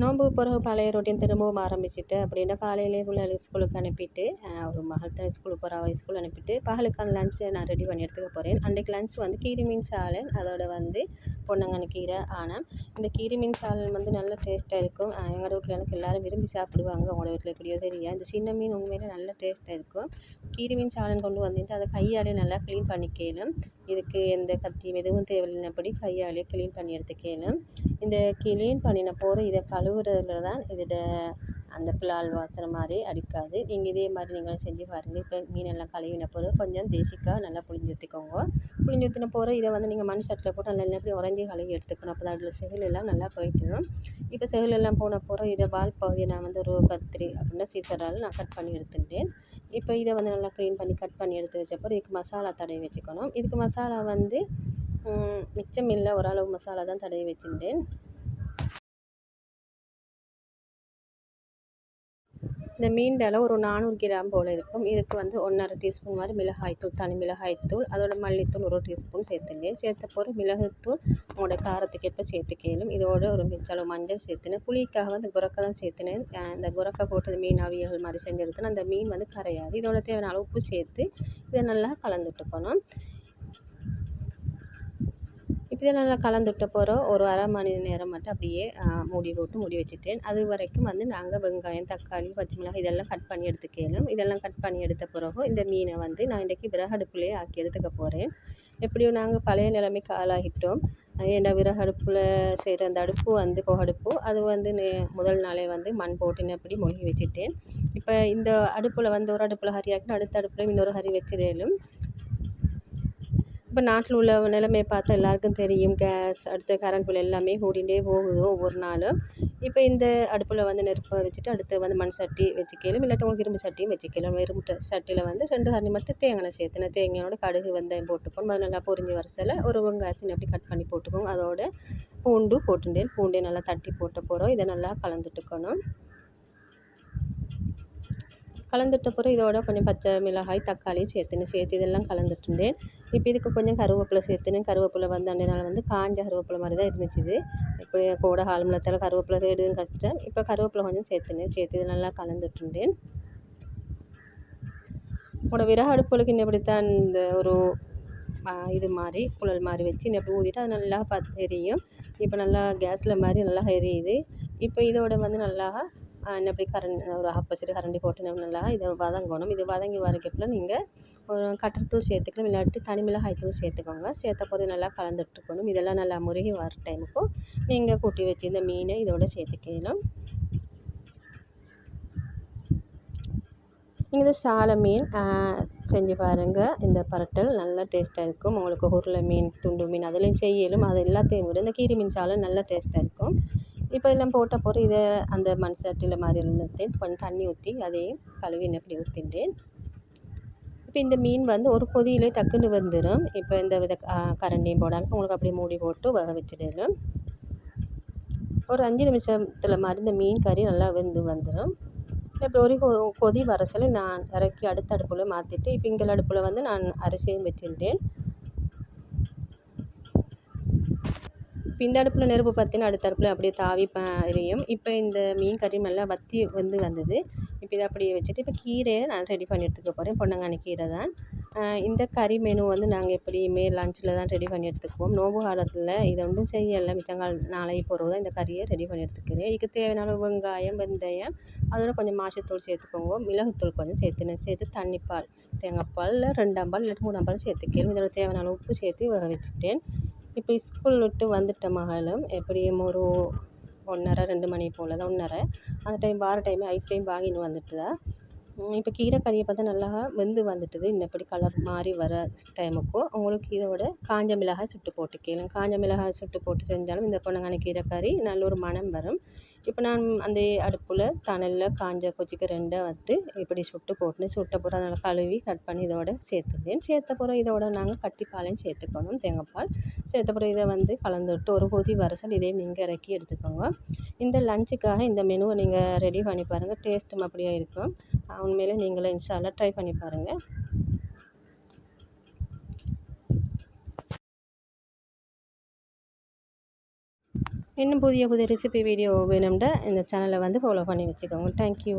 நோன்பு பிறகு பழைய ரொட்டீன் திரும்பவும் ஆரம்பிச்சுட்டு அப்படின்னா காலையிலே பிள்ளைகளை ஸ்கூலுக்கு அனுப்பிட்டு ஒரு மகள் தான் ஸ்கூலுக்கு போகிறா, அவள் ஸ்கூல் அனுப்பிட்டு பகலுக்கான லஞ்சை நான் ரெடி பண்ணி எடுத்துக்க போகிறேன். அன்றைக்கு லஞ்ச் வந்து கீரி மீன் சாலன், அதோட வந்து பொன்னங்கானி கீரை. ஆனால் இந்த கீரி மீன் சாலன் வந்து நல்ல டேஸ்ட்டாக இருக்கும். எங்களோட வீட்டில் எனக்கு எல்லோரும் விரும்பி சாப்பிடுவாங்க. உங்களோட வீட்டில் எப்படியோ தெரியா. இந்த சின்ன மீன் உண்மையிலே நல்ல டேஸ்ட்டாக இருக்கும். கீரி மீன் சாலன் கொண்டு வந்துட்டு அதை கையாலே நல்லா க்ளீன் பண்ணிக்கணும். இதுக்கு எந்த கத்தியும் எதுவும் தேவையில்லைனபடி கையாலே க்ளீன் பண்ணி எடுத்துக்கணும். இந்த க்ளீன் பண்ணின போகிற இதை கழுவுறதுல தான் இதோட அந்த பிளால் வாசனை மாதிரி அடிக்காது. நீங்கள் இதே மாதிரி நீங்களும் செஞ்சு பாருங்கள். இப்போ மீனெல்லாம் கழுவின பிறகு கொஞ்சம் தேசிக்காய் நல்லா புளிஞ்சு ஊற்றிக்கோங்க. புளிஞ்சு ஊற்றின பிறகு இதை வந்து நீங்கள் மண் சட்டியில் போட்டு நல்லா எப்படி உறைஞ்சி கழுவி எடுத்துக்கணும். அப்போ தான் அதில் செதில் எல்லாம் நல்லா போயிட்டுடும். இப்போ செதில் எல்லாம் போன பிறகு இதை வால் பகுதியை நான் வந்து ஒரு கத்திரி அப்படின்னா சீசரால் நான் கட் பண்ணி எடுத்துட்டேன். இப்போ இதை வந்து நல்லா க்ளீன் பண்ணி கட் பண்ணி எடுத்து வச்ச பிறகு இதுக்கு மசாலா தடவி வச்சுக்கணும். இதுக்கு மசாலா வந்து மிச்சம் இல்லை, ஓரளவு மசாலா தான் தடவி வச்சுட்டேன். இந்த மீன் அளவு ஒரு 400 கிராம் போல் இருக்கும். இதுக்கு வந்து 1½ டீஸ்பூன் மாதிரி மிளகாய்த்தூள், தனி மிளகாய்த்தூள், அதோட மல்லித்தூள் 1 டீஸ்பூன் சேர்த்துனேன். சேர்த்த பிறகு மிளகுத்தூள் உங்களோட காரத்துக்கு ஏற்ப சேர்த்துக்கணும். இதோட ஒரு மிச்சளவு மஞ்சள் சேர்த்துனேன். புளிக்காக வந்து குரக்கை தான் சேர்த்துனேன். இந்த குரக்கை போட்டு மீன் அவியல் மாதிரி செஞ்சு எடுத்தேன். அந்த மீன் வந்து கரையாது. இதோட தேவையான அளவு உப்பு சேர்த்து இதை நல்லா கலந்துட்டுக்கணும். இதை நல்லா கலந்துவிட்ட பிறகு ஒரு அரை மணி நேரம் மட்டும் அப்படியே மூடி வச்சுட்டேன். அது வரைக்கும் வந்து நாங்கள் வெங்காயம், தக்காளி, பச்சை மிளகாய் இதெல்லாம் கட் பண்ணி எடுத்துக்கணும். இதெல்லாம் கட் பண்ணி எடுத்த பிறகு இந்த மீனை வந்து நான் இன்றைக்கி விறகடுப்புலேயே ஆக்கி எடுத்துக்க போகிறேன். எப்படியும் நாங்கள் பழைய நிலைமைக்கு ஆளாகிட்டோம். ஏன்னா விறகடுப்பில் செய்கிற அந்த அடுப்பு வந்து புகடுப்பு, அது வந்து முதல் நாளே வந்து மண் போட்டுன்னு அப்படி மொழி வச்சுட்டேன். இப்போ இந்த அடுப்பில் வந்து ஒரு அடுப்பில் ஹரியாக்கி அடுத்த அடுப்பில் இன்னொரு ஹரி வச்சிடலும். இப்போ நாட்டில் உள்ள நிலைமையை பார்த்தா எல்லாருக்கும் தெரியும். கேஸ் அடுத்து கரண்ட் பில் எல்லாமே கூடிகிட்டே போகுது ஒவ்வொரு நாளும். இப்போ இந்த அடுப்பில் வந்து நெருப்பை வச்சுட்டு அடுத்து வந்து மண் சட்டி வச்சுக்கலும், இல்லாட்டி உங்களுக்கு இரும்பு சட்டியும் வச்சுக்கலாம். இரும்பு சட்டியில் வந்து 2 கரண்டி மட்டும் தேங்காய் சேர்த்துனேன். தேங்காயோட கடுகு வெந்தயம் போட்டுக்கணும். அது நல்லா பொரிஞ்சு வரசில் ஒரு வெங்காயத்தை அப்படி கட் பண்ணி போட்டுக்கோங்க. அதோட பூண்டு போட்டுட்டேன். பூண்டை நல்லா தட்டி போட்ட போகிறோம். இதை நல்லா கலந்துட்டுக்கணும். கலந்துட்ட பிறகு இதோட கொஞ்சம் பச்சை மிளகாய், தக்காளி சேர்த்து இதெல்லாம் கலந்துட்டுருந்தேன். இப்போ இதுக்கு கொஞ்சம் கருவேப்பிலை சேர்த்துனேன். கருவேப்பிலை வந்து அன்றைய நாள் வந்து காஞ்ச கருவேப்பிலை மாதிரி தான் இருந்துச்சு. இது இப்போ கோடை காலத்தில் கருவேப்பிலை தேடுதுன்னு கஷ்டம். இப்போ கருவேப்பிலை கொஞ்சம் சேர்த்துனேன். இது நல்லா கலந்துட்டுருந்தேன். உங்களோட விறகு அடுப்புகளுக்கு இன்னும் இப்படித்தான் இந்த ஒரு இது மாதிரி குழல் மாதிரி வச்சு இன்னும் ஊதிட்டு அது நல்லா எரியும். இப்போ நல்லா கேஸில் மாதிரி நல்லா எரியுது. இப்போ இதோட வந்து நல்லா அப்படி ஒரு ஆப்போசிட் கரண்டி போட்டு நல்லா இதை வதங்கணும். இது வதங்கி வரக்கப்புல நீங்கள் ஒரு கட்டத்தூள் சேர்த்துக்கலாம், இல்லாட்டி தனி மிளகாய்த்தூள் சேர்த்துக்கோங்க. சேர்த்த போது நல்லா கலந்துட்டுருக்கணும். இதெல்லாம் நல்லா முருகி வர டைமுக்கும் நீங்கள் கூட்டி வச்சு இந்த மீனை இதோட சேர்த்துக்கணும். நீங்கள் இந்த சாலை மீன் செஞ்சு பாருங்கள். இந்த பரட்டல் நல்லா டேஸ்ட்டாக இருக்கும். உங்களுக்கு உருளை மீன், துண்டு மீன் அதுலேயும் செய்யலும். அது எல்லாத்தையும் விட இந்த கீரி மீன் சாலை நல்லா டேஸ்ட்டாக இருக்கும். இப்போ எல்லாம் போட்ட பிறகு இதை அந்த மண் சட்டியில் மாதிரி இருந்தேன். கொஞ்சம் தண்ணி ஊற்றி அதையும் கழுவி அப்படி ஊற்றிட்டேன். இப்போ இந்த மீன் வந்து ஒரு கொதியிலே டக்குன்னு வந்துடும். இப்போ இந்த வித கரண்டியும் போடாமல் உங்களுக்கு அப்படியே மூடி போட்டு வேக வச்சிடலும். ஒரு 5 நிமிஷத்தில் மாதிரி இந்த மீன் கறி நல்லா வெந்து வந்துடும். இப்போ ஒரு கொதி வரசில் நான் இறக்கி அடுத்த அடுப்பில் மாற்றிட்டு இப்போ இங்கே அடுப்பில் வந்து நான் அரிசியும் வச்சுட்டேன். இப்போ இந்த அடுப்பில் நெருப்பு பற்றின அடுத்த அடுப்பில் அப்படியே தாவி எரியும். இப்போ இந்த மீன் கறி நல்லா வற்றி வந்தது. இப்போ இதை அப்படியே வச்சுட்டு இப்போ கீரையை நான் ரெடி பண்ணி எடுத்துக்க போகிறேன். பொன்னங்கானி கீரை தான். இந்த கறி மெனு வந்து நாங்கள் எப்படியுமே லஞ்சில் தான் ரெடி பண்ணி எடுத்துக்குவோம். நோம்பு காலத்தில் இதை ஒன்றும் செய்யலை. மிச்சங்கால் நாளைக்கு போகிறவு தான் இந்த கறியை ரெடி பண்ணி எடுத்துக்கிறேன். இதுக்கு தேவையான வெங்காயம், வெந்தயம், அதோட கொஞ்சம் மாசத்தூள் சேர்த்துக்கோங்க. மிளகுத்தூள் கொஞ்சம் சேர்த்து தண்ணிப்பால், தேங்காய் பாலில் 2ஆம் பால் இல்லாட்டி 3ஆம் பால் சேர்த்துக்கணும். இதோட தேவையான உப்பு சேர்த்து வேக வச்சுட்டேன். இப்போ ஸ்கூல் விட்டு வந்துட்ட மகளும் எப்படியும் ஒரு 1:30 2 மணி போல் தான் 1:30 அந்த டைம் வார டைம் ஐஸையும் வாங்கின்னு வந்துட்டுதா. இப்போ கீரை கறியை பார்த்தா நல்லா வெந்து வந்துட்டுது. இன்னப்படி கலர் மாறி வர டைமுக்கும் உங்களுக்கு இதோட காஞ்ச மிளகாய் சுட்டு போட்டுக்கணும். காஞ்ச மிளகாய் சுட்டு போட்டு செஞ்சாலும் இந்த பொன்னங்கானி கீரை கறி நல்ல ஒரு மணம் வரும். இப்போ நான் அந்த அடுப்பில் தணலில் காஞ்ச கொச்சிக்கு 2 வச்சு இப்படி சுட்ட பிறகு அதை கழுவி கட் பண்ணி இதோட சேர்த்துட்டேன். சேர்த்த பிறகு இதோட நாங்கள் கட்டிப்பாலையும் சேர்த்துக்கணும், தேங்காய் பால் சேர்த்த பிறகு இதை வந்து கலந்துவிட்டு ஒரு கொதி வரசல் இதை நீங்கள் இறக்கி எடுத்துக்கோங்க. இந்த லஞ்சுக்காக இந்த மெனுவை நீங்கள் ரெடி பண்ணி பாருங்கள். டேஸ்ட்டும் அப்படியே இருக்கும். உண்மையிலே நீங்களும் இன்ஷா அல்லாஹ் ட்ரை பண்ணி பாருங்கள். இன்னும் புதிய புதிய ரெசிபி வீடியோ வேணும்னா இந்த சேனலை வந்து ஃபாலோ பண்ணி வச்சுக்கோங்க. தேங்க்யூ.